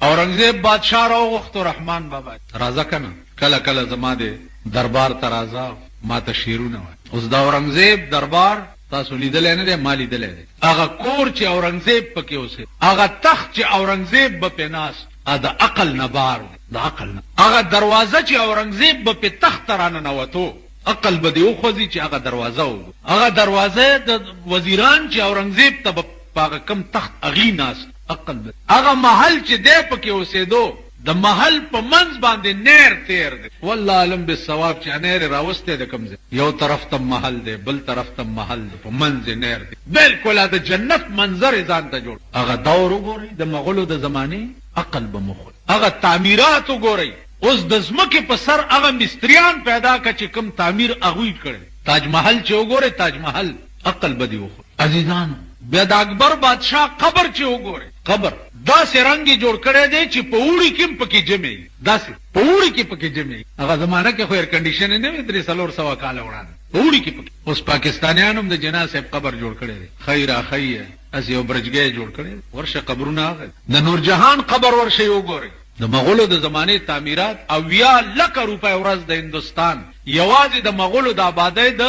اورنګزیب بادشاہ راوغوښتو رحمان بابا راځه کنه کله کله زما دې دربار ته راځه ما ته شعرونه وایي. اوس د اورنګزیب دربار تاسو لیدلی نه دی، ما لیدلی دی. هغه کور چې اورنګزیب پکې اوسېد، هغه تخت چې اورنګزیب به پې ناست، د عقل نه بار دی، د عقل نه. هغه دروازه چې اورنګزیب به پې تخت ته راننوتو، عقل به دې وخوځي چې هغه دروازه وګورو. هغه دروازه د وزیران چې اورنګزیب ته به په هغه کم تخت هغې ناست، عقل به. هغه محل چې دی پکې اوسېدو، د محل په منځ باندې نیر تیر دی. والله علم بالصواب چې نیر راوستی د کوم ځای، یو طرف ته محل دی، بل طرف ته محل دی، په منځ نیر دی، بالکل د جنت منظر ځان ته جوړ. هغه دور وګورئ د مغولو د زمانې، عقل به مخ. هغه تعمیرات وګورئ، اوس د ځمکې په سر هغه مستریان پیدا که چې کوم تعمیر هغوی کړی. تاج محل چې وګورئ، تاج محل عقل به دې وخوري. عزیزانو بیا د اکبر بادشاہ قبر چې وګورئ، قبر داسې رنګ یې جوړ کړی دی چې په اوړي کې هم پکې جمع وي، داسې په اوړي کې پکې جمع وي. هغه زمانه کې خو ایر کنډیشن نه وي 300 کاله وړاندې، په اوړي کې پکې. اوس پاکستانیانو هم د جناح صاحب قبر جوړ کړی دی، خیره خیه اس یو برجګۍ جوړ کړی دی. ورشه قبرونه هغه د نورجهان قبر ورشه وګورئ. د مغولو د زمانې تعمیرات 80 لکه روپۍ ورځ د هندوستان یوازې د مغولو د آبادۍ د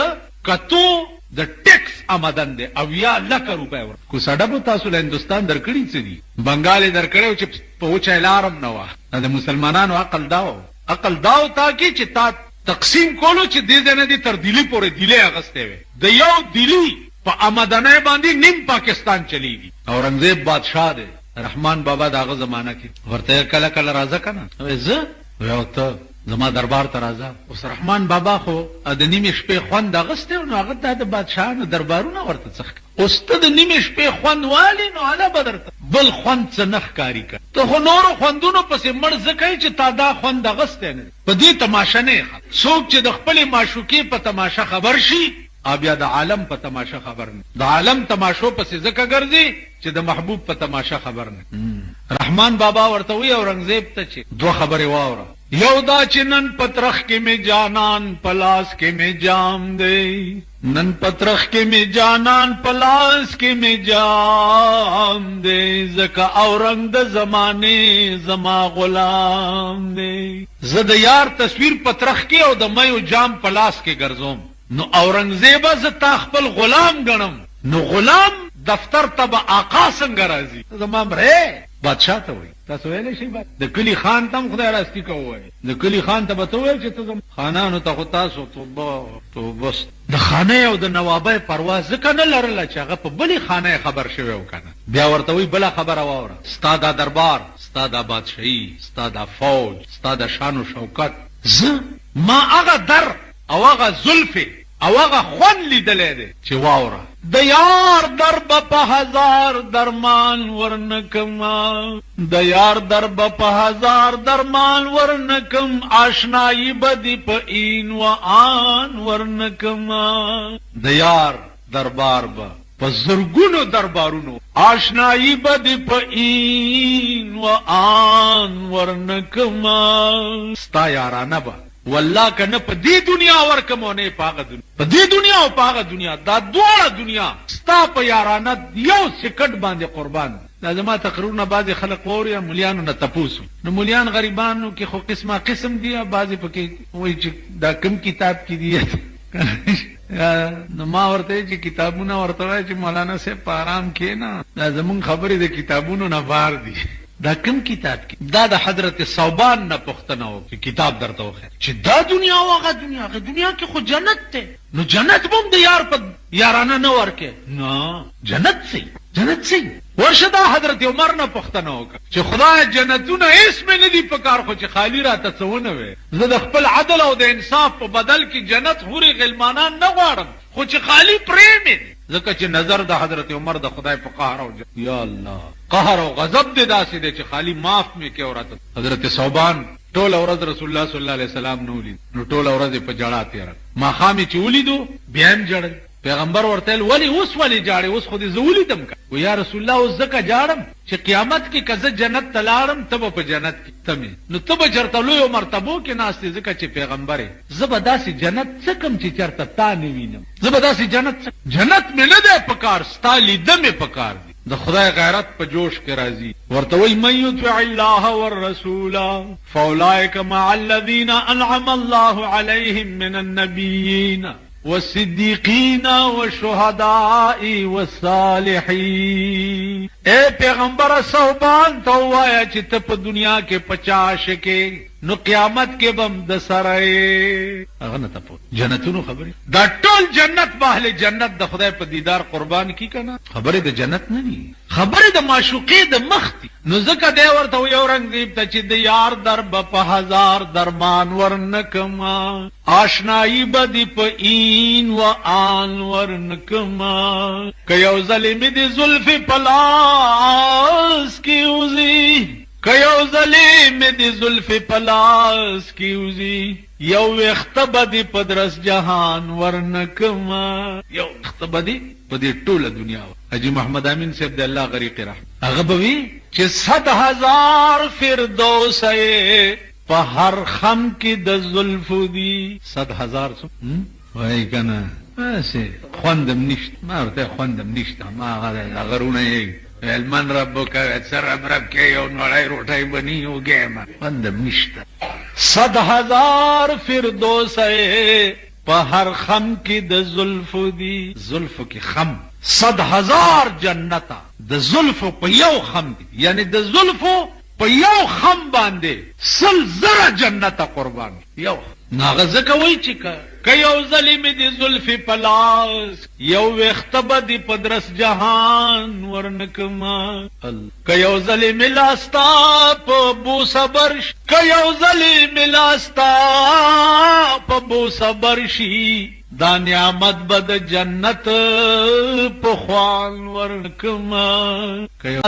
کتو د ټیکس آمدن دی، 80 لکه روپۍ ورځ. کوڅه ډبو تاسو له هندوستان درکړي څه دي؟ بنګال یې درکړی چې په وچه لارم نه وه. د مسلمانانو عقل دا و، عقل دا و تا کې چې تا تقسیم کولو چې دې ځای نه دي تر دلی پورې دلی اغستی وې. د یو دلی په آمدنۍ باندې نیم پاکستان چلیږي. اورنګزیب بادشاہ دی، رحمان بابا د هغه زمانه کې ورته کله کله راځه که نه؟ زه ویو ته زما دربار ته راځه. اوس رحمان بابا خو د نیمې شپې خوند اغستی و، نو هغه ته د بادشاهانو دربارونه ورته څه ښکاري. اوس ته د نیمې شپې خوند والي، نو هله به درته بل خوند څه نه ښکاري که ته خو نورو خوندونو پسې مړ ځکه یې چې تا دا خوند اغستی نه دی. په دې تماشه نه یې څوک چې د خپلې معشوقې په تماشه خبر شي، بیا د عالم په تماشه خبر نه. د عالم تماشو پسې ځکه ګرځي چې د محبوب په تماشه خبر نه. رحمان بابا ورته وی اورنګزیب ته چې دوه خبرې واوره. یو دا چې نن پترخ کې می جانان پلاس کې می جام دی، نن پترخ کې می جانان پلاس کې می جام دی، زکه اورنګ د زمانه زما غلام دی. زه د یار تصویر پترخ کې او د مېو جام پلاس کې ګرځوم، نو اورنګزیب ز تا خپل غلام ګڼم، نو غلام دفتر ته به آقا څنګه راځي؟ زما مړی بادشاہ ته وایي. تاسو ویلی شئ د کلي خان ته هم خدای راستي که ووایي، د کلي خان ته به ته ووایل چې ته زما خانانو ته خو تاسو توبه توبه. د خانۍ او د نوابۍ پروا ځکه نه لرله چې هغه په بلې خانۍ خبر شوی و که نه. بیا ورته وایي بله خبره واوره، ستا دا دربار، ستا دا بادشاهي، ستا دا فوج، ستا د شان و شوکت، زه ما هغه در او هغه زلفې او هغه خوند لیدلی دی چې واوره. د یار در به په هزار درمان ورنکم، د یار در به په هزار درمان ورنکم، آشنایی به دی په این و آن ورنکم. د یار دربار به په زرګونو دربارونو، آشنایی به دی په این و آن ورنکم. ستا یارانه به والله که نه په دې دنیا ورکم او نه په هغه دنیا، په دې دنیا او په هغه دنیا، دا دواړه دنیا ستا په یارانه یو سکټ باندې قربان. دا زما تقریرونه بعضې خلک واوري، مولیانو نه تپوس، نو مولیان غریبانو کې خو قسمه قسم دي، بعضې پکې وایي چې دا کوم کتاب کې دي. نو ما ورته چې کتابونه ورته وایي چې مولانا صاحب په آرام کښېنه، دا زمونږ خبرې د کتابونو نه بار دي. دا کم کتاب کې دا د حضرت ثوبان نه پوښتنه وکړي، کتاب درته وښیه چې دا دنیا او هغه دنیا، هغه دنیا کې خو جنت دی، نو جنت به هم د یار په یارانه نه ورکې. نه جنت سی، جنت سی. ورشه دا حضرت عمر نه پوښتنه وکړه چې خدای جنتونه هېڅ مې نه دي په کار، خو چې خالي راته څه ونه وې. زه د خپل عدل او د انصاف په بدل کې جنت حورې غلمانان نه غواړم، خو چې خالي پرې مې ځکه چې نظر د حضرت عمر د خدای په قهر او یا الله قهر او غضب دې داسې دی چې خالي معاف مې کې وراته. حضرت ثوبان ټوله ورځ رسول الله صلی الله علیه وسلم نه ولید، نو ټوله ورځ په جړا تېره. ماښام چې ولیدو بیا هم ژړل. پیغمبر ورته ویل ولې اوس ولې جاړې؟ اوس خو دې زه ولیدم که. و یا رسول الله اوس ځکه جاړم چې قیامت کې که زه جنت ته لاړم ته به په جنت کې تمې، نو ته به چېرته لویو مرتبو کې ناست یې، ځکه چې پیغمبر یې زه به داسې جنت څه کم چې چېرته تا نه وینم، زه به داسې جنت څه. جنت مې نه دی په کار، ستا لیده مې په کار دی. د خدای غیرت په جوش کې راځي. ورته وایي من یطع الله والرسول فاولئک مع الذین انعم الله علیهم من النبیین والصدیقین والشهداء والصالحین. اے پیغمبر صوبان تو وایا چې ته په دنیا کې 50 کې نو قیامت کې بم د سره هغه نه تاسو جنتونو خبري دا ټول جنت باهله جنت د خدای په دیدار قربان کی کنه خبره د جنت نه ني خبره د معشوقې د مختی. نو ځکه دی ورته یو رنگ دی چې د یار در په هزار درمان ورنکما آشنایی بدی په این و آن ورنکما که یو ظلم دی زلفی پلاس کی اوزی کيو ظلم دي زلف پلاس کیوزی یو اختبدی پدرس جهان ورنکما یو اختبدی پدی ټوله دنیا. حجی محمد امین صاحب د الله غریق رحم هغه بوي چې 100,000 فردوس په هر خم کې د زلف دي 100,000 وای کنه اسه خوندم نشت ما ورته خوندم نشت ما هغه غرونه المن ربک اکثر رب کې یو نړۍ روټۍ بنی یو ګیمه خوندم نشت 100,000 فردوس په هر خم کې د زلف دي زلف کې خم 100,000 جنتا د زلف په یو خم دي یعنی د زلف په یو خم باندې 100,000 جنت قربان یو ناغزه کوي چې یو ظلم دي زلف پلاس یو اختبدی پدرس جهان ورنکما یو ظلم لاستا په بو صبر یو ظلم لاستا په بو صبر شي دا نعمت بد جنت په خوان ورنکما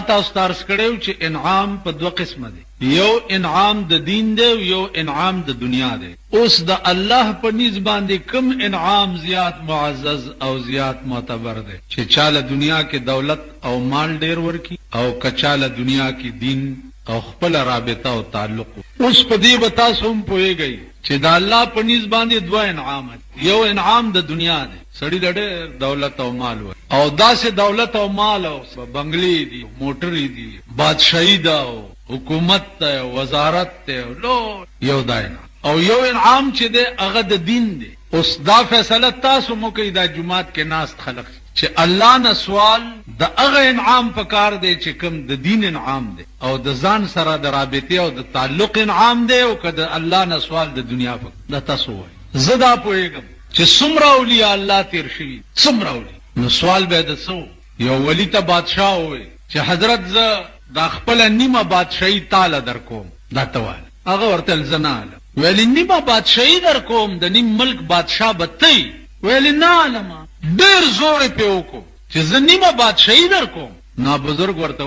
تاسو ترس کړو چې انعام په دوه قسمه دي یو انعام د دین دی یو انعام د دنیا دی. اوس د الله په نسبت باندې کوم انعام زیات معزز او زیات معتبر دی چې چاله دنیا کې دولت او مال ډیر ورکی او کچاله دنیا کې دین او خپل رابطه او تعلق. اوس په دې به تاسو هم پوهیږئ چې د الله په نسبت باندې دوه انعام دي. یو انعام د دنیا دی سړی ډېر دولت او مال ور او داسې دولت او مال او بنگلې دي موټرې دي بادشاہي دا حکومت ته وزارت ته لو یو داینه او یو انعام چې دی هغه د دین دی. اوس دا فیصله تاسو مو کوي دا جمعات کې ناس خلق چې الله نه سوال د هغه انعام پکار دی چې کوم د دین انعام دی او د ځان سره د رابطه او د تعلق انعام دی او کده الله نه سوال د دنیا په د تاسو وای زدا پويګم چې څومره اولیاء الله تیر شي څومره اولیاء نو سوال به د سو یو ولی ته بادشاہ وای چې حضرت ز دا خپل نیمه بادشاہي تعالی در کوم دا توال هغه ورته زناله ویل نیمه بادشاہي در کوم د نیم ملک بادشاہ بتای ویل نه علما ډیر زور په وکړو چې ز نیمه بادشاہي در کوم نا بزرگ ورته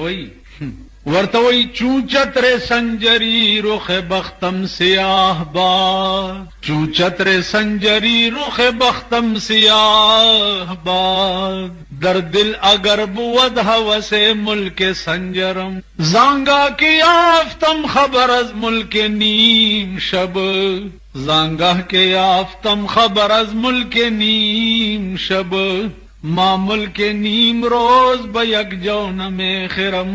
وی چوچتر سنجری رخ بختم سیاہ باد چوچتر سنجری رخ بختم سیاہ باد در دل اگر بود ہوس ملک سنجرم زانگا کی آفتم خبر از ملک نیم شب زانگا کی آفتم خبر از ملک نیم شب ما ملک نیم روز با یک جون میں خرم.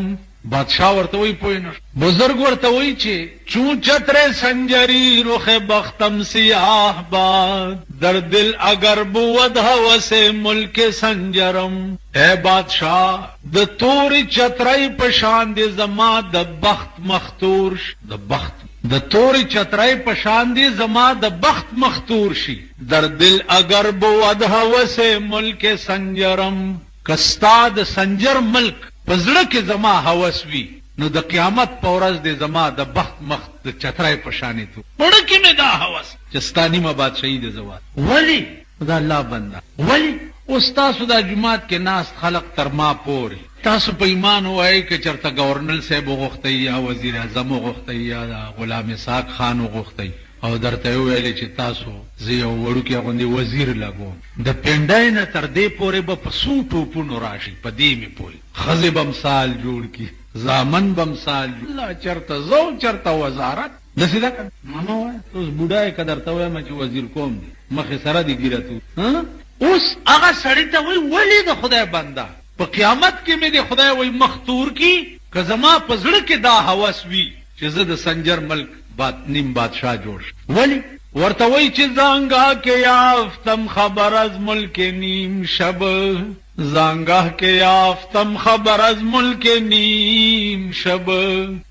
بادشاہ ورته وی پوینه بزرگ ورته وی چې چون چتر سنجری رخ بختم سیاہ باد در دل اگر بود ہوس ملک سنجرم. اے بادشاہ د تور چترای پشان دی زما د بخت مختور د بخت د تور چترای پشان دی زما د بخت مختور شي در دل اگر بود ہوس ملک سنجرم. کستا د سنجر ملک پزړه کې زما هوس وی نو د قیامت په ورځ د زما د بخت مخت د چترای پشانې تو پړه کې مې دا هوس چې ستانی ما بادشاہي د زوال ولی دا الله بندا ولی استاد د جمعات کې ناس خلق تر ما پوري تاسو په ایمان وای چې چرته گورنر صاحب غوښتي یا وزیر اعظم غوښتي یا غلام اسحاق خان غوښتي او درته ویل چې تاسو زیو وړو کې غوندي وزیر لګو د پندای نه تر دې پورې به پسو ټوپونو راشي په دې می پوي خزب امثال جوړ کی زامن بمثال الله چرته زو چرته وزارت د سیدا ماما وای اوس بډای قدر ته وای چې وزیر کوم دی مخه سره دی ګیرته ها اوس هغه سړی ته وی ولی د خدای بندا په قیامت کې مې د خدای وای مختور کی که زما په زړه کې دا هوس وي چې زه د سنجر ملک نیم بادشاہ جوړ شم. ولی ورته وای چې زانګه کې یافتم خبر از ملک نیم شب، زانگاه که یافتم خبر از ملک نیم شب،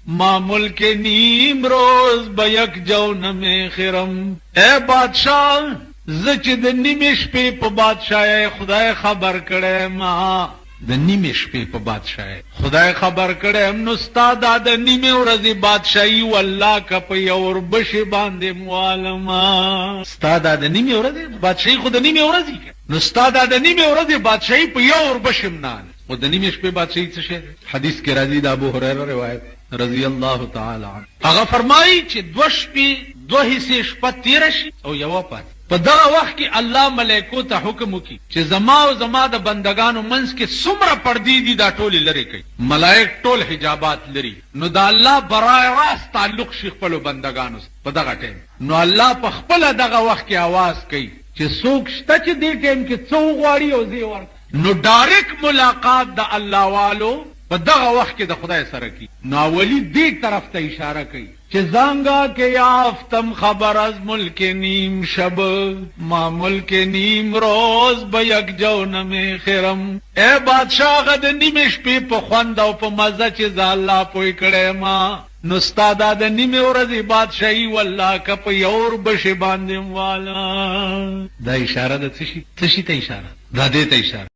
ما ملک نیم روز به یک جونم خرم. اے بادشاہ زه چې د نیمې شپې په بادشاہي خدای خبر کړی ما، د نیمې شپې په بادشاہي خدای خبر کړی نو ستا دا د نیمې ورځې بادشاہي والله که په یو وربشې باندې موالما، ستا دا د نیمې ورځې بادشاہي خو د نیمې ورځې نو ستا دا د نیمې ورځې بادشاہي په یو وربشې منال خو د نیمې شپې بادشاہي څه شی حدیث کې راځي د ابو هريره روایت رضی الله تعالی عنه. هغه فرمایي چې دوه شپې دوه حصې شپه تېره شي او یوه پاتې. په دغه وخت کې الله ملائکو ته حکم وکړي چې زما او زما د بندگانو منځ کې څومره پردې دي دا ټولې لرې کوي. ملائک ټول حجابات لري نو دا الله برای راست تعلق شي خپلو بندگانو سره په دغه ټیم. نو الله په خپله دغه وخت کې آواز کوي چې څوک شته چې دې ټیم کې څه وغواړي او زه یې ورکړم. نو ډایرکټ ملاقات د الله والو په دغه وخت کې د خدای سره کی. نو اولی دې طرف ته اشاره کوي چې زانگا که یافتم خبر از ملک نیم شب، ما ملک نیم روز به یک جونم خرم. اے بادشاہ غد نیم شپې په خوند او په مزه چې ز الله پوی کړی ما، نو ستا دا د نیمې ورځې بادشاہي والله که په یو وربشې باندې والا. دا اشاره ده څه شي ته اشاره دا دې ته اشاره